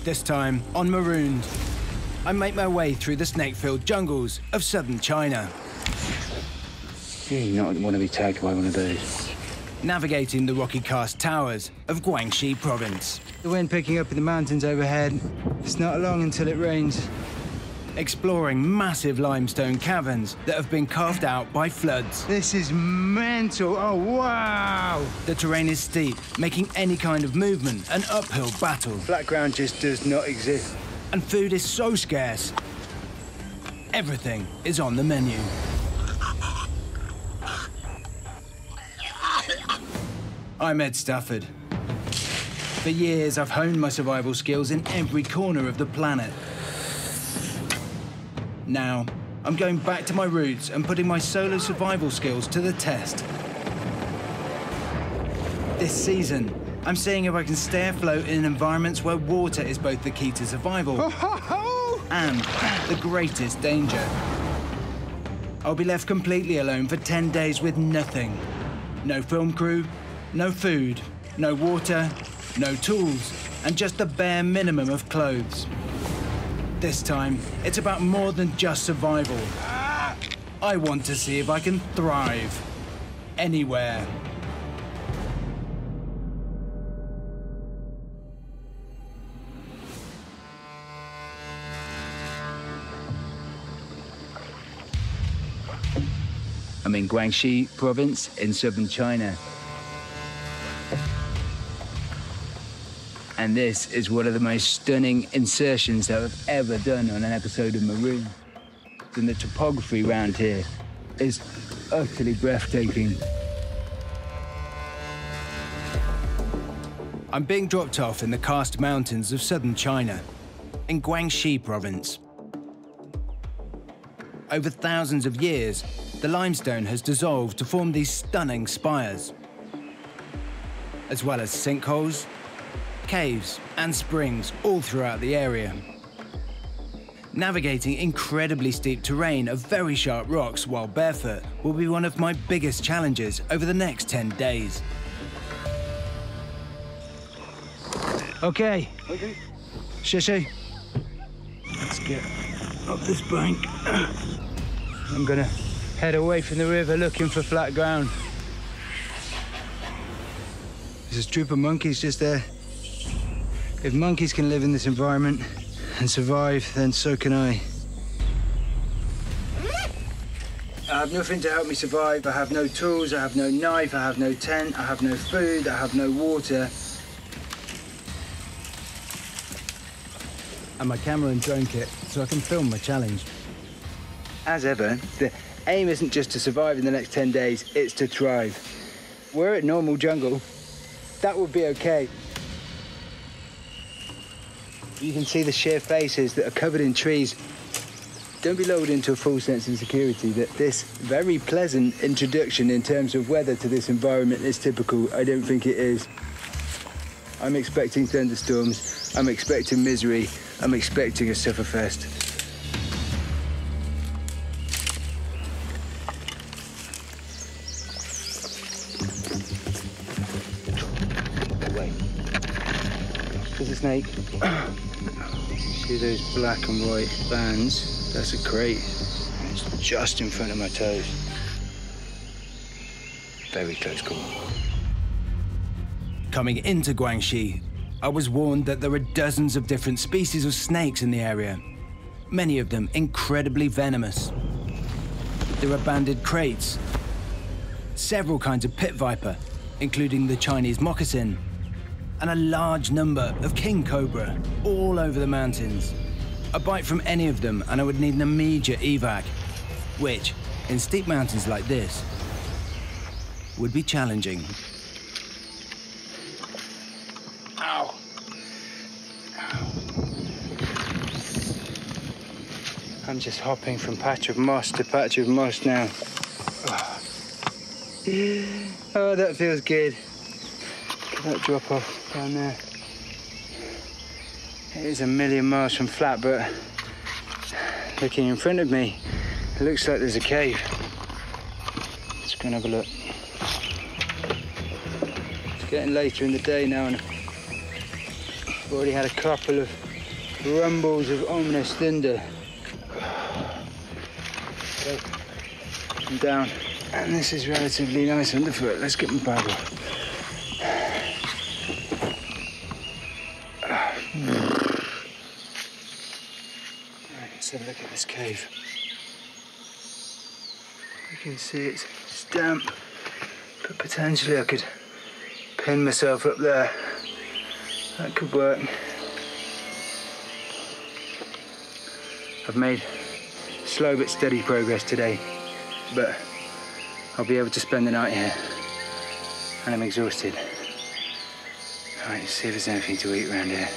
This time on Marooned, I make my way through the snake-filled jungles of southern China. You do not want to be tagged by one of those. Navigating the rocky cast towers of Guangshi province. The wind picking up in the mountains overhead. It's not long until it rains. Exploring massive limestone caverns that have been carved out by floods. This is mental. Oh, wow. The terrain is steep, making any kind of movement an uphill battle. Flat ground just does not exist. And food is so scarce. Everything is on the menu. I'm Ed Staford. For years, I've honed my survival skills in every corner of the planet. Now, I'm going back to my roots and putting my solo survival skills to the test. This season, I'm seeing if I can stay afloat in environments where water is both the key to survival and the greatest danger. I'll be left completely alone for 10 days with nothing. No film crew, no food, no water, no tools, and just the bare minimum of clothes. This time, it's about more than just survival. I want to see if I can thrive anywhere. I'm in Guangxi province in southern China. And this is one of the most stunning insertions that I've ever done on an episode of Marooned. And the topography around here is utterly breathtaking. I'm being dropped off in the karst mountains of southern China, in Guangxi province. Over thousands of years, the limestone has dissolved to form these stunning spires, as well as sinkholes, caves and springs all throughout the area. Navigating incredibly steep terrain of very sharp rocks while barefoot will be one of my biggest challenges over the next 10 days. Okay. Okay. Shishi. Let's get up this bank. I'm gonna head away from the river looking for flat ground. There's a troop of monkeys just there. If monkeys can live in this environment and survive, then so can I. I have nothing to help me survive. I have no tools, I have no knife, I have no tent, I have no food, I have no water. And my camera and drone kit so I can film my challenge. As ever, the aim isn't just to survive in the next 10 days, it's to thrive. Were it normal jungle, that would be okay. You can see the sheer faces that are covered in trees. Don't be lulled into a false sense of security that this very pleasant introduction in terms of weather to this environment is typical. I don't think it is. I'm expecting thunderstorms, I'm expecting misery, I'm expecting a sufferfest. Wait. There's a snake. See those black and white bands? That's a crate. It's just in front of my toes. Very close call. Coming into Guangxi, I was warned that there are dozens of different species of snakes in the area, many of them incredibly venomous. There are banded kraits, several kinds of pit viper, including the Chinese moccasin, and a large number of king cobra all over the mountains. A bite from any of them and I would need an immediate evac, which, in steep mountains like this, would be challenging. Ow. Ow. I'm just hopping from patch of moss to patch of moss now. Oh, that feels good. Look at that drop off down there. It is a million miles from flat, but looking in front of me, it looks like there's a cave. Let's go and have a look. It's getting later in the day now, and I've already had a couple of rumbles of ominous thunder. Okay. I'm down, and this is relatively nice underfoot. Let's get my bag off. Right, let's have a look at this cave. You can see it's damp, but potentially I could pin myself up there. That could work. I've made slow but steady progress today, but I'll be able to spend the night here, and I'm exhausted. All right, let's see if there's anything to eat around here.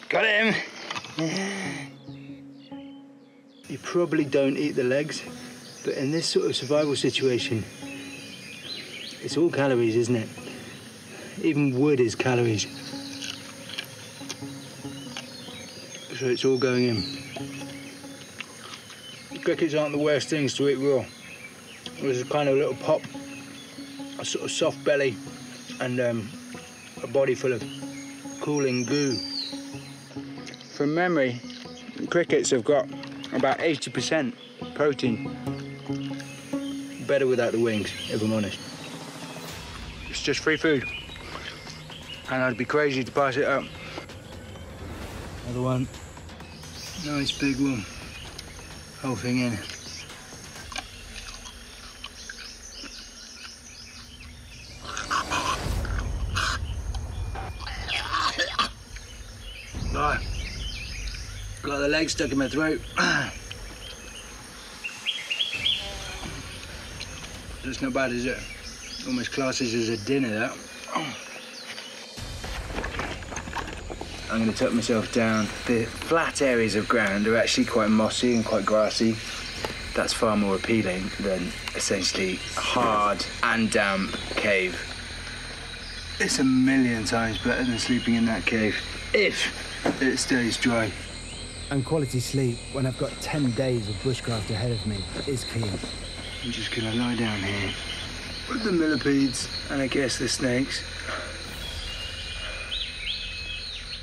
Got him! You probably don't eat the legs, but in this sort of survival situation, it's all calories, isn't it? Even wood is calories. So it's all going in. Crickets aren't the worst things to eat raw. There's a kind of little pop, a sort of soft belly, and a body full of cooling goo. From memory, crickets have got about 80% protein. Better without the wings, if I'm honest. It's just free food. And I'd be crazy to pass it up. Another one. Nice big one. Whole thing in. Right. Got the leg stuck in my throat. That's not bad, is it? Almost classes as a dinner, that. I'm going to tuck myself down. The flat areas of ground are actually quite mossy and quite grassy. That's far more appealing than essentially hard and damp cave. It's a million times better than sleeping in that cave, if it stays dry. And quality sleep, when I've got 10 days of bushcraft ahead of me, is key. I'm just going to lie down here with the millipedes and I guess the snakes.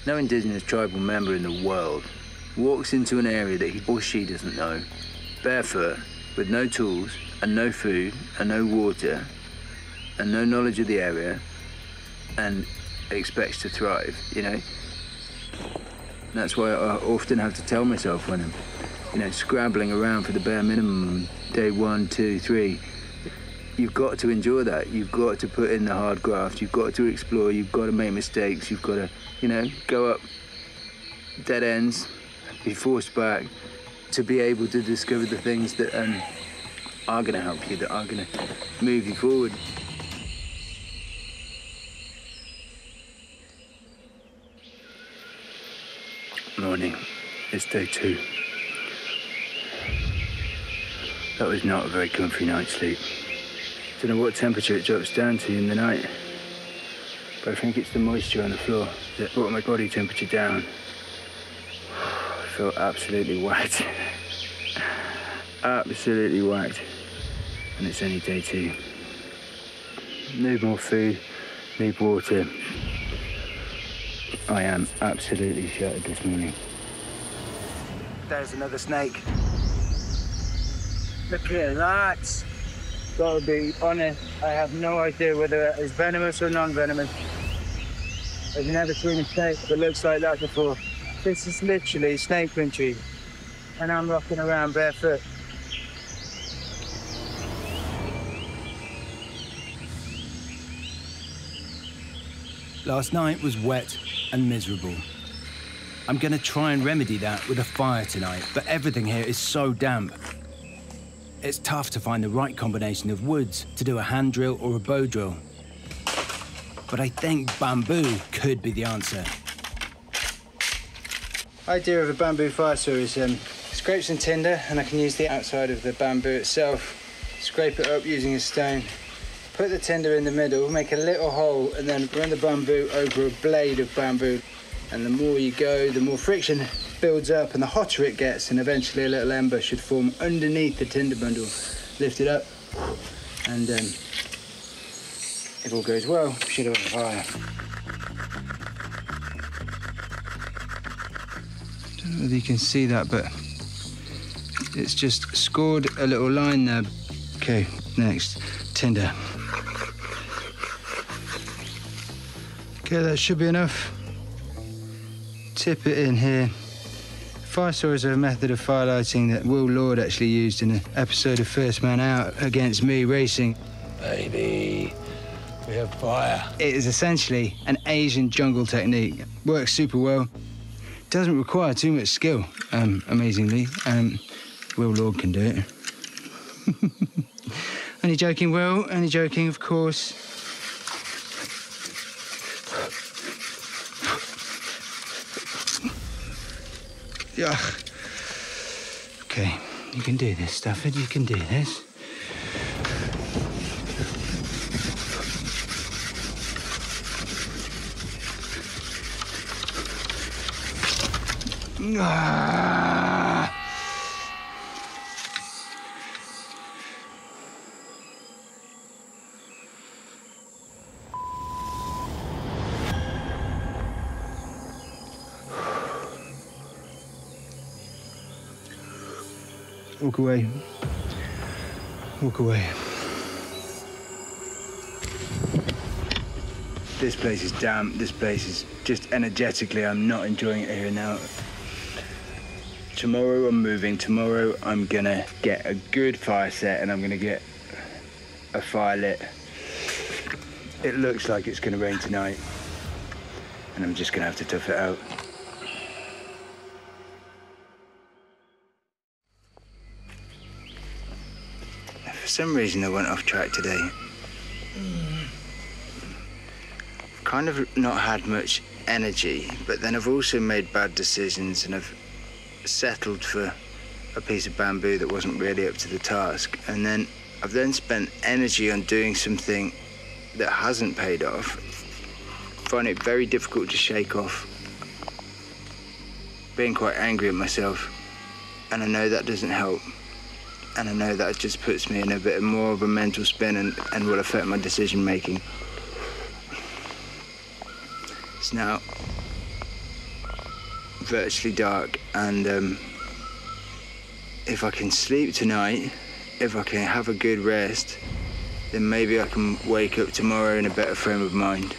No indigenous tribal member in the world walks into an area that he or she doesn't know, barefoot, with no tools, and no food, and no water, and no knowledge of the area, and expects to thrive, you know? That's why I often have to tell myself when I'm, you know, scrabbling around for the bare minimum, day 1, 2, 3, you've got to endure that. You've got to put in the hard graft. You've got to explore. You've got to make mistakes. You've got to, you know, go up dead ends, be forced back to be able to discover the things that are going to help you, that are going to move you forward. Morning. It's day 2. That was not a very comfy night's sleep. Don't know what temperature it drops down to in the night, but I think it's the moisture on the floor that brought my body temperature down. I feel absolutely whacked. Absolutely whacked. And it's only day 2. Need more food, need water. I am absolutely shattered this morning. There's another snake. Look at that. Gotta be honest, I have no idea whether it is venomous or non-venomous. I've never seen a snake that looks like that before. This is literally snake country, and I'm rocking around barefoot. Last night was wet and miserable. I'm gonna try and remedy that with a fire tonight, but everything here is so damp. It's tough to find the right combination of woods to do a hand drill or a bow drill. But I think bamboo could be the answer. Idea of a bamboo fire saw is scrape some tinder, and I can use the outside of the bamboo itself, scrape it up using a stone, put the tinder in the middle, make a little hole, and then run the bamboo over a blade of bamboo. And the more you go, the more friction builds up and the hotter it gets, and eventually a little ember should form underneath the tinder bundle. Lift it up and if all goes well, should have a fire. I don't know whether you can see that, but it's just scored a little line there. Okay, next, tinder. Okay, that should be enough. Tip it in here. Fire saw is a method of firelighting that Will Lord actually used in an episode of First Man Out against me racing. Baby, we have fire. It is essentially an Asian jungle technique. Works super well. Doesn't require too much skill, amazingly. Will Lord can do it. Only joking, Will. Only joking, of course. Yeah. Okay, you can do this, Stafford. You can do this. Ah. Walk away. Walk away. This place is damp. This place is just energetically, I'm not enjoying it here now. Tomorrow I'm moving. Tomorrow I'm gonna get a good fire set and I'm gonna get a fire lit. It looks like it's gonna rain tonight and I'm just gonna have to tough it out. For some reason I went off track today. I've kind of not had much energy, but then I've also made bad decisions and I've settled for a piece of bamboo that wasn't really up to the task. And then I've then spent energy on doing something that hasn't paid off. I find it very difficult to shake off being quite angry at myself. And I know that doesn't help. And I know that just puts me in a bit more of a mental spin and will affect my decision making. It's now virtually dark, and if I can sleep tonight, if I can have a good rest, then maybe I can wake up tomorrow in a better frame of mind.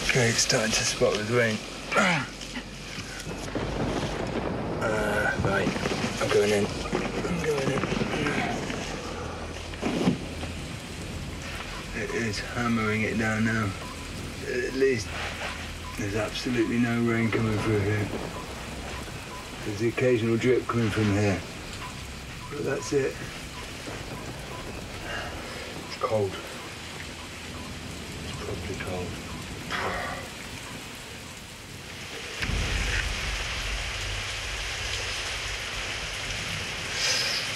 Okay, it's starting to spot with rain. Right, I'm going in. It is hammering it down now. At least there's absolutely no rain coming through here. There's the occasional drip coming from here. But that's it. It's cold. It's properly cold.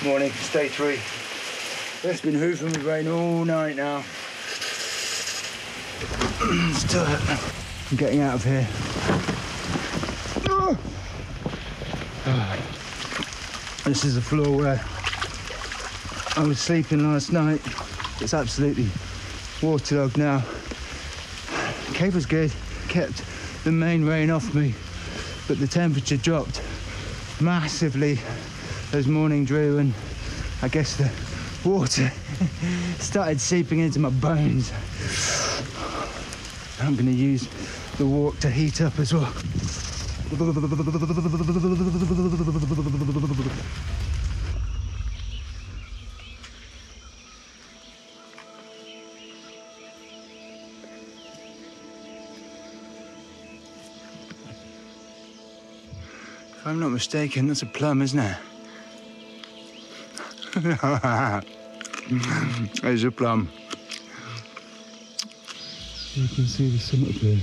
Morning, it's day 3. It's been hoofing with rain all night now. Still, I'm getting out of here. This is the floor where I was sleeping last night. It's absolutely waterlogged now. Cave was good, kept the main rain off me, but the temperature dropped massively as morning drew, and I guess the water started seeping into my bones. I'm going to use the walk to heat up as well. If I'm not mistaken, that's a plum, isn't it? There's a plum. You can see the sun up there.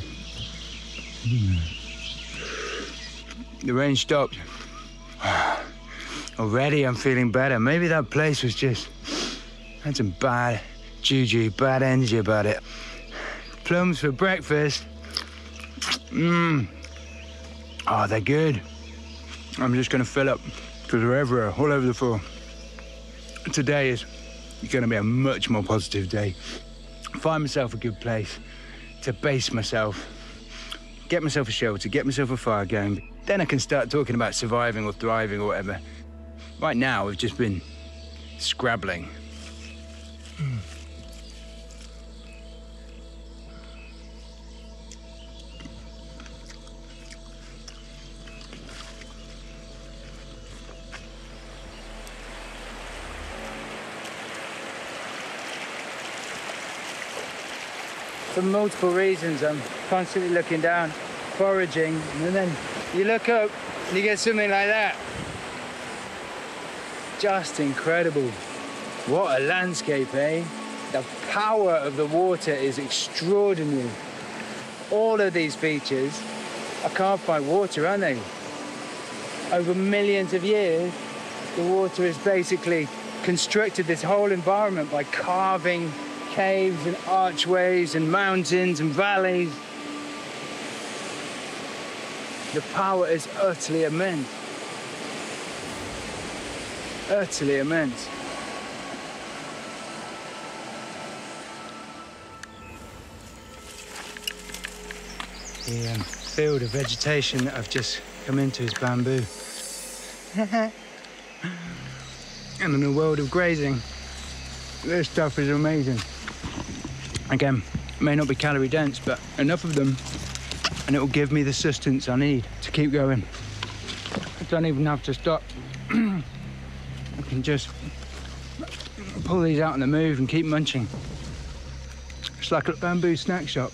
The rain stopped. Already I'm feeling better. Maybe that place was just had some bad juju, bad energy about it. Plums for breakfast. Oh, they're good. I'm just gonna fill up because they're everywhere, all over the floor. Today is gonna be a much more positive day. Find myself a good place to base myself, get myself a shelter, get myself a fire going. Then I can start talking about surviving or thriving or whatever. Right now, we've just been scrabbling. For multiple reasons, I'm constantly looking down, foraging, and then you look up and you get something like that. Just incredible. What a landscape, eh? The power of the water is extraordinary. All of these features are carved by water, aren't they? Over millions of years, the water has basically constructed this whole environment by carving caves and archways and mountains and valleys. The power is utterly immense. Utterly immense. The field of vegetation that I've just come into is bamboo. And in a world of grazing, this stuff is amazing. Again, may not be calorie dense, but enough of them and it will give me the sustenance I need to keep going. I don't even have to stop. I can just pull these out on the move and keep munching. It's like a bamboo snack shop.